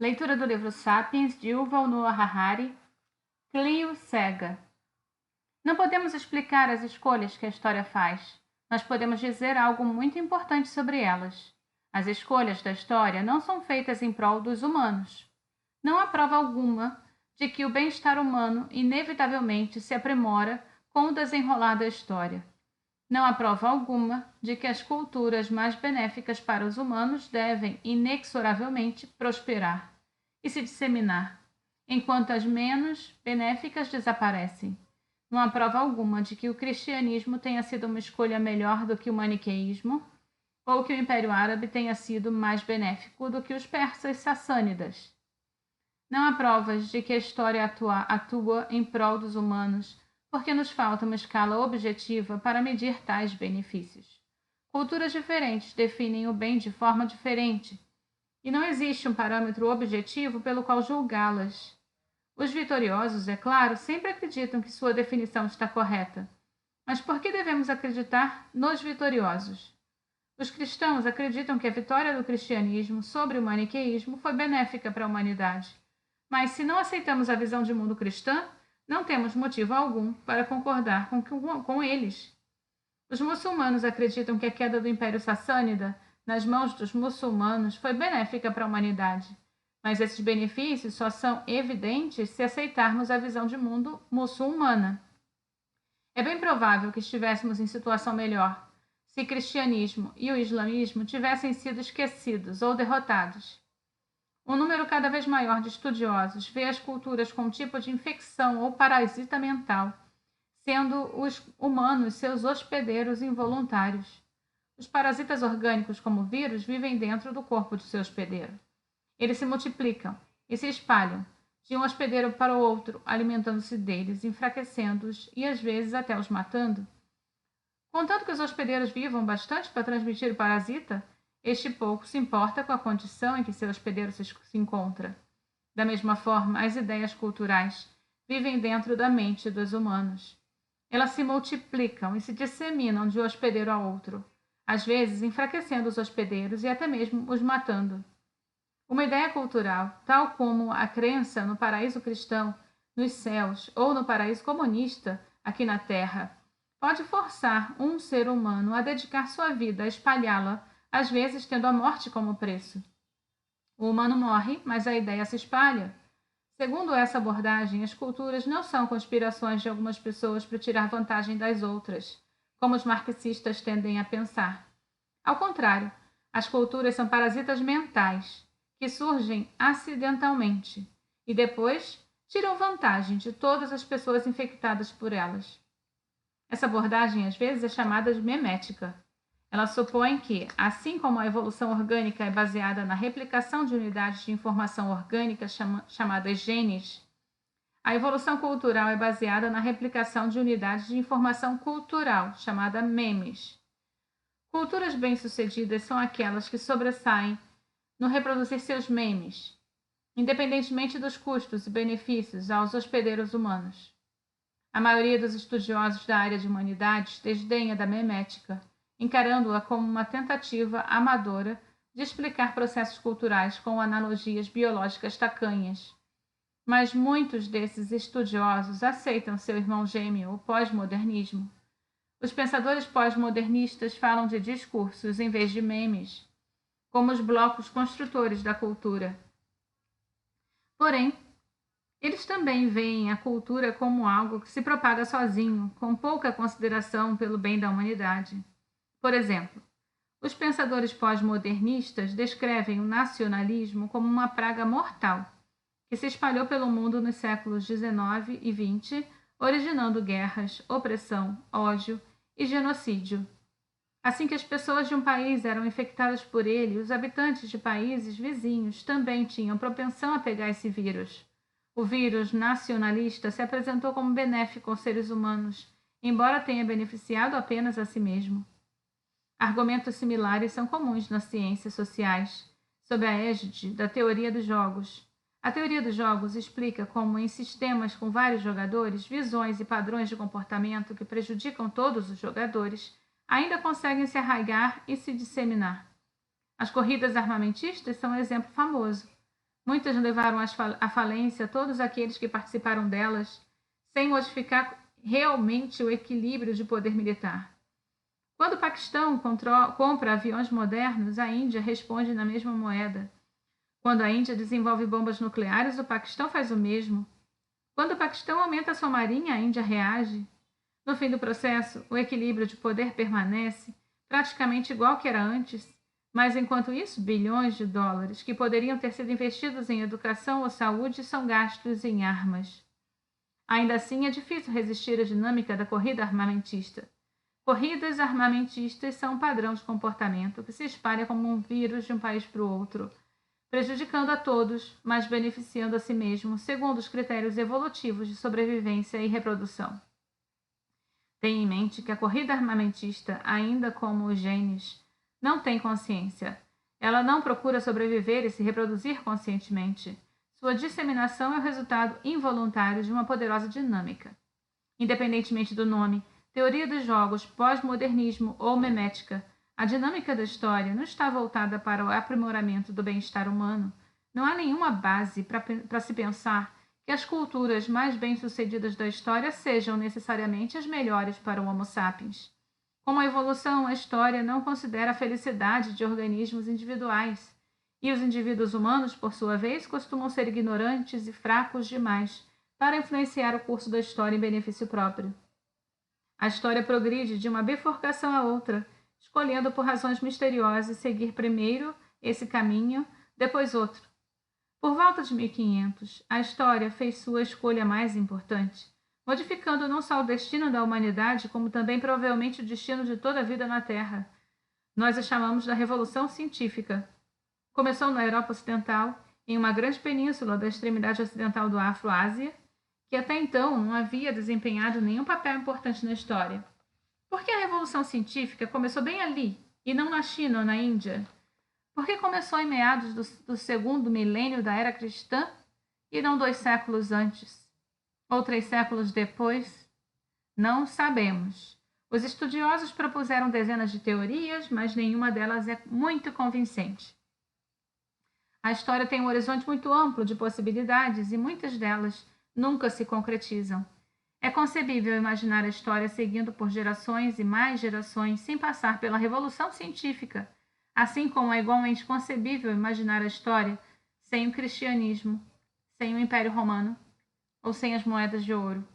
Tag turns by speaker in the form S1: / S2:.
S1: Leitura do livro Sapiens, de Yuval Noah Harari, Clio cega. Não podemos explicar as escolhas que a história faz. Nós podemos dizer algo muito importante sobre elas. As escolhas da história não são feitas em prol dos humanos. Não há prova alguma de que o bem-estar humano inevitavelmente se aprimora com o desenrolar da história. Não há prova alguma de que as culturas mais benéficas para os humanos devem, inexoravelmente, prosperar e se disseminar, enquanto as menos benéficas desaparecem. Não há prova alguma de que o cristianismo tenha sido uma escolha melhor do que o maniqueísmo, ou que o Império Árabe tenha sido mais benéfico do que os persas sassânidas. Não há provas de que a história atua em prol dos humanos, porque nos falta uma escala objetiva para medir tais benefícios. Culturas diferentes definem o bem de forma diferente, e não existe um parâmetro objetivo pelo qual julgá-las. Os vitoriosos, é claro, sempre acreditam que sua definição está correta. Mas por que devemos acreditar nos vitoriosos? Os cristãos acreditam que a vitória do cristianismo sobre o maniqueísmo foi benéfica para a humanidade. Mas se não aceitamos a visão de mundo cristã, não temos motivo algum para concordar com eles. Os muçulmanos acreditam que a queda do Império Sassânida nas mãos dos muçulmanos foi benéfica para a humanidade, mas esses benefícios só são evidentes se aceitarmos a visão de mundo muçulmana. É bem provável que estivéssemos em situação melhor se o cristianismo e o islamismo tivessem sido esquecidos ou derrotados. Um número cada vez maior de estudiosos vê as culturas como tipo de infecção ou parasita mental, sendo os humanos seus hospedeiros involuntários. Os parasitas orgânicos, como vírus, vivem dentro do corpo de seu hospedeiro. Eles se multiplicam e se espalham de um hospedeiro para o outro, alimentando-se deles, enfraquecendo-os e às vezes até os matando. Contanto que os hospedeiros vivam bastante para transmitir o parasita, este pouco se importa com a condição em que seu hospedeiro se encontra. Da mesma forma, as ideias culturais vivem dentro da mente dos humanos. Elas se multiplicam e se disseminam de um hospedeiro a outro, às vezes enfraquecendo os hospedeiros e até mesmo os matando. Uma ideia cultural, tal como a crença no paraíso cristão, nos céus ou no paraíso comunista aqui na Terra, pode forçar um ser humano a dedicar sua vida a espalhá-la, às vezes tendo a morte como preço. O humano morre, mas a ideia se espalha. Segundo essa abordagem, as culturas não são conspirações de algumas pessoas para tirar vantagem das outras, como os marxistas tendem a pensar. Ao contrário, as culturas são parasitas mentais, que surgem acidentalmente e depois tiram vantagem de todas as pessoas infectadas por elas. Essa abordagem às vezes é chamada de memética. Ela supõe que, assim como a evolução orgânica é baseada na replicação de unidades de informação orgânica chamadas genes, a evolução cultural é baseada na replicação de unidades de informação cultural, chamada memes. Culturas bem-sucedidas são aquelas que sobressaem no reproduzir seus memes, independentemente dos custos e benefícios aos hospedeiros humanos. A maioria dos estudiosos da área de humanidades desdenha da memética, encarando-a como uma tentativa amadora de explicar processos culturais com analogias biológicas tacanhas. Mas muitos desses estudiosos aceitam seu irmão gêmeo, o pós-modernismo. Os pensadores pós-modernistas falam de discursos em vez de memes, como os blocos construtores da cultura. Porém, eles também veem a cultura como algo que se propaga sozinho, com pouca consideração pelo bem da humanidade. Por exemplo, os pensadores pós-modernistas descrevem o nacionalismo como uma praga mortal, que se espalhou pelo mundo nos séculos XIX e XX, originando guerras, opressão, ódio e genocídio. Assim que as pessoas de um país eram infectadas por ele, os habitantes de países vizinhos também tinham propensão a pegar esse vírus. O vírus nacionalista se apresentou como benéfico aos seres humanos, embora tenha beneficiado apenas a si mesmo. Argumentos similares são comuns nas ciências sociais, sob a égide da teoria dos jogos. A teoria dos jogos explica como, em sistemas com vários jogadores, visões e padrões de comportamento que prejudicam todos os jogadores ainda conseguem se arraigar e se disseminar. As corridas armamentistas são um exemplo famoso. Muitas levaram à falência todos aqueles que participaram delas, sem modificar realmente o equilíbrio de poder militar. Quando o Paquistão compra aviões modernos, a Índia responde na mesma moeda. Quando a Índia desenvolve bombas nucleares, o Paquistão faz o mesmo. Quando o Paquistão aumenta sua marinha, a Índia reage. No fim do processo, o equilíbrio de poder permanece praticamente igual que era antes, mas enquanto isso, bilhões de dólares que poderiam ter sido investidos em educação ou saúde são gastos em armas. Ainda assim, é difícil resistir à dinâmica da corrida armamentista. Corridas armamentistas são um padrão de comportamento que se espalha como um vírus de um país para o outro, prejudicando a todos, mas beneficiando a si mesmo, segundo os critérios evolutivos de sobrevivência e reprodução. Tenha em mente que a corrida armamentista, ainda como os genes, não tem consciência. Ela não procura sobreviver e se reproduzir conscientemente. Sua disseminação é o resultado involuntário de uma poderosa dinâmica. Independentemente do nome, teoria dos jogos, pós-modernismo ou memética, a dinâmica da história não está voltada para o aprimoramento do bem-estar humano. Não há nenhuma base para se pensar que as culturas mais bem-sucedidas da história sejam necessariamente as melhores para o Homo sapiens. Como a evolução, a história não considera a felicidade de organismos individuais. E os indivíduos humanos, por sua vez, costumam ser ignorantes e fracos demais para influenciar o curso da história em benefício próprio. A história progride de uma bifurcação a outra, escolhendo por razões misteriosas seguir primeiro esse caminho, depois outro. Por volta de 1500, a história fez sua escolha mais importante, modificando não só o destino da humanidade, como também provavelmente o destino de toda a vida na Terra. Nós a chamamos da Revolução Científica. Começou na Europa Ocidental, em uma grande península da extremidade ocidental do Afro-Ásia, que até então não havia desempenhado nenhum papel importante na história. Por que a Revolução Científica começou bem ali, e não na China ou na Índia? Por que começou em meados do segundo milênio da era cristã e não 2 séculos antes? Ou 3 séculos depois? Não sabemos. Os estudiosos propuseram dezenas de teorias, mas nenhuma delas é muito convincente. A história tem um horizonte muito amplo de possibilidades e muitas delas nunca se concretizam. É concebível imaginar a história seguindo por gerações e mais gerações sem passar pela Revolução Científica, assim como é igualmente concebível imaginar a história sem o cristianismo, sem o Império Romano ou sem as moedas de ouro.